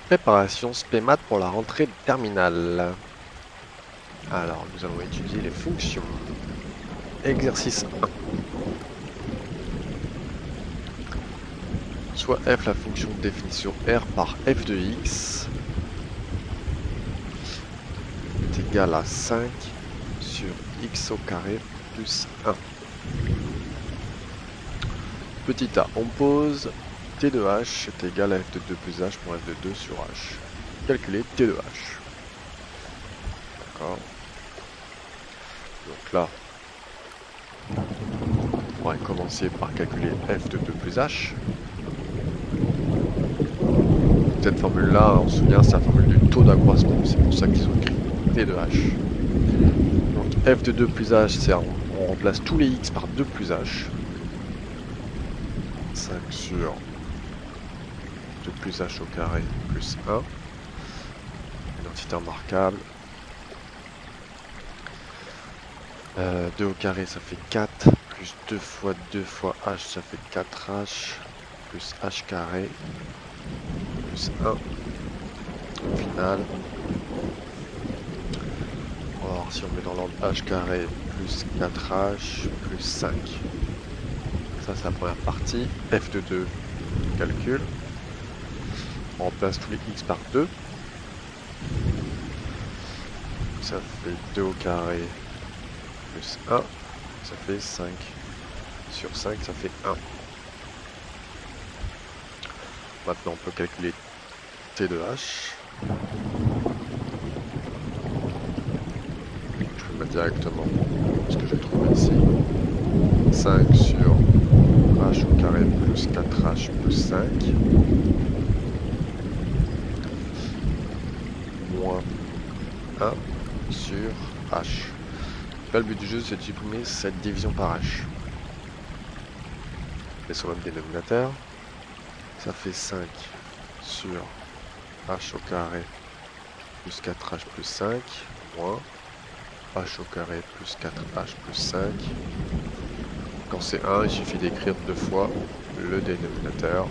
Préparation spémat pour la rentrée de terminale. Alors, nous allons étudier les fonctions. Exercice 1. Soit f la fonction de définition r par f de x est égal à 5 sur x au carré plus 1. Petit a, on pose t de h est égal à f de 2 plus h moins f de 2 sur h. Calculer t de h. D'accord. Donc là, on pourrait commencer par calculer f de 2 plus h. Cette formule-là, on se souvient, c'est la formule du taux d'accroissement. C'est pour ça qu'ils ont écrit t de h. Donc f de 2 plus h, c'est on remplace tous les x par 2 plus h. 5 sur 2 plus h au carré plus 1. Identité remarquable. 2 au carré, ça fait 4. Plus 2 fois 2 fois h, ça fait 4h. Plus h carré. Plus 1. Au final. On va voir si on met dans l'ordre h carré plus 4h plus 5. Ça, c'est la première partie. F de 2, calcul. On remplace tous les x par 2. Ça fait 2 au carré plus 1. Ça fait 5. Sur 5, ça fait 1. Maintenant, on peut calculer t de h. Je vais le mettre directement, ce que j'ai trouvé ici. 5 sur h au carré plus 4h plus 5. Moins 1 sur h. Là, le but du jeu, c'est de supprimer cette division par h. Et sur le même dénominateur, ça fait 5 sur h au carré plus 4h plus 5, moins h au carré plus 4h plus 5. Quand c'est 1, il suffit d'écrire 2 fois le dénominateur.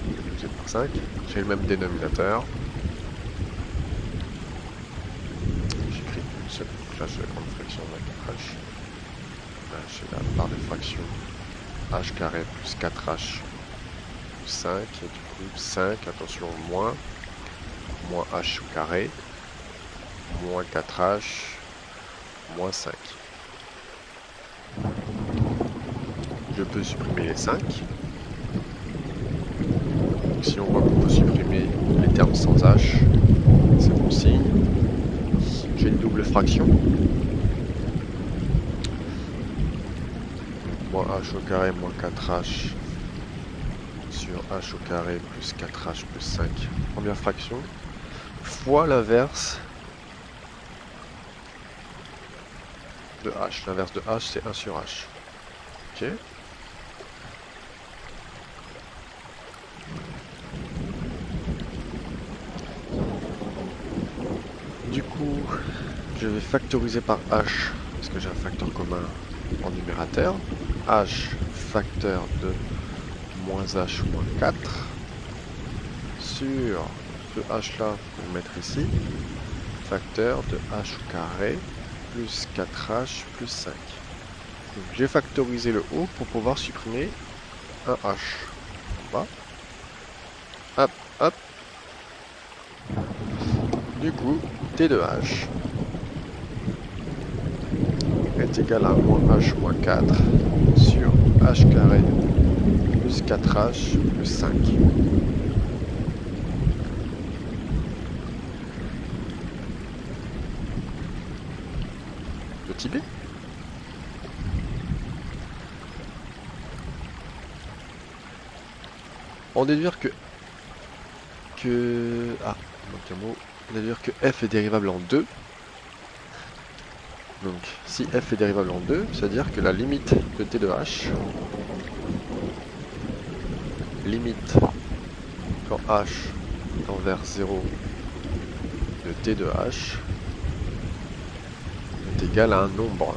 Divisé par 5. J'ai le même dénominateur. J'écris une seule. Là, j'ai la grande fraction avec h. Là, j'ai la barre des fractions. H carré plus 4h plus 5. Et du coup, 5, attention, moins h au carré. Moins 4h. Moins 5. Je peux supprimer les 5. Si on voit qu'on peut supprimer les termes sans h, c'est bon signe. J'ai une double fraction. Moins h au carré moins 4h sur h au carré plus 4h plus 5. Première fraction. Fois l'inverse de h. L'inverse de h, c'est 1 sur h. Ok. Du coup, je vais factoriser par h, parce que j'ai un facteur commun en numérateur. H facteur de moins h moins 4 sur ce h là, je vais le mettre ici, facteur de h au carré plus 4h plus 5. Donc j'ai factorisé le haut pour pouvoir supprimer un h. On va. Hop, hop. Du coup, t de h est égal à moins h moins 4 sur h carré plus 4h plus 5. Petit b. On déduire que ah, il manque un mot. On déduire que f est dérivable en 2. Donc, si f est dérivable en 2, c'est-à-dire que la limite de t de h, limite quand h tend vers 0 de t de h, est égale à un nombre.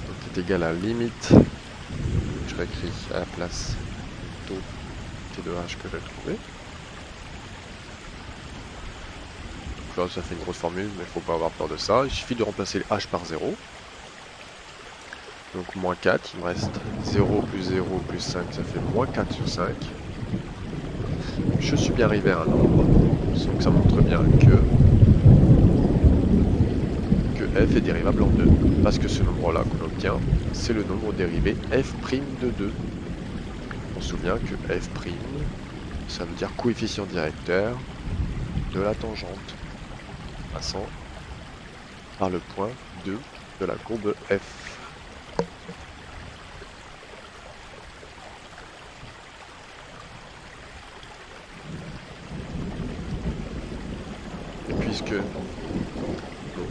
Donc, est égal à limite, je réécris à la place taux unité de h que j'ai trouvé. Donc là, ça fait une grosse formule, mais il faut pas avoir peur de ça. Il suffit de remplacer les h par 0. Donc moins 4, il me reste 0 plus 0 plus 5, ça fait moins 4 sur 5. Je suis bien arrivé à un nombre, donc ça montre bien que f est dérivable en 2. Parce que ce nombre-là qu'on obtient, c'est le nombre dérivé f' de 2. On se souvient que f', ça veut dire coefficient directeur de la tangente, passant par le point 2 de la courbe f. Et puisque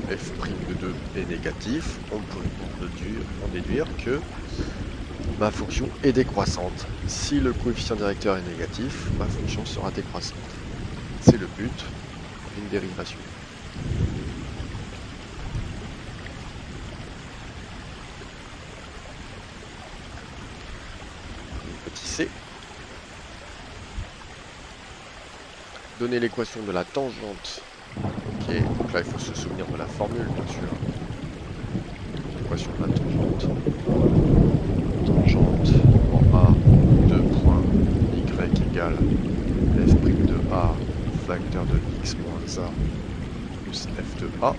f' de 2 est négatif, on peut en déduire que ma fonction est décroissante. Si le coefficient directeur est négatif, ma fonction sera décroissante. C'est le but d'une dérivation. Petit c. Donner l'équation de la tangente. Ok, donc là il faut se souvenir de la formule bien sûr. L'équation de la tangente. Tangente en A de point Y égale f' de A facteur de x moins A plus f de A.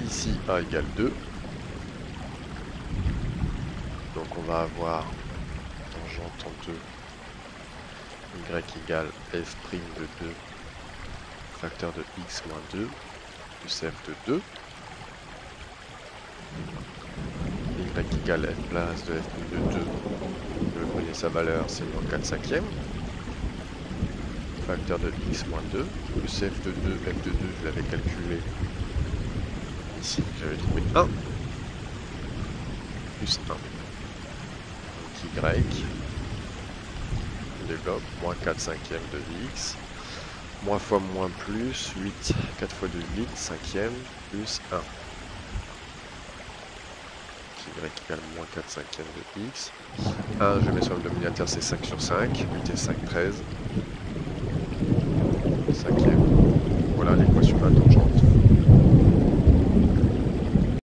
Ici A égale 2. Donc on va avoir tangente en 2 y égale f' de 2 facteur de x moins 2 plus f de 2. Y égale f place de f' de 2. Je connais sa valeur, c'est moins 4 cinquièmes. Facteur de x moins 2 plus f de 2. F de 2, je l'avais calculé. Ici, j'avais trouvé 1 plus 1. Donc y développe moins 4 cinquièmes de x. Moins fois moins plus, 8, 4 fois 2, 8, cinquième, plus 1. Y égale moins 4 cinquièmes de x. 1, je mets sur le dénominateur, c'est 5 sur 5. 8 et 5, 13. Cinquième. Voilà l'équation de la tangente.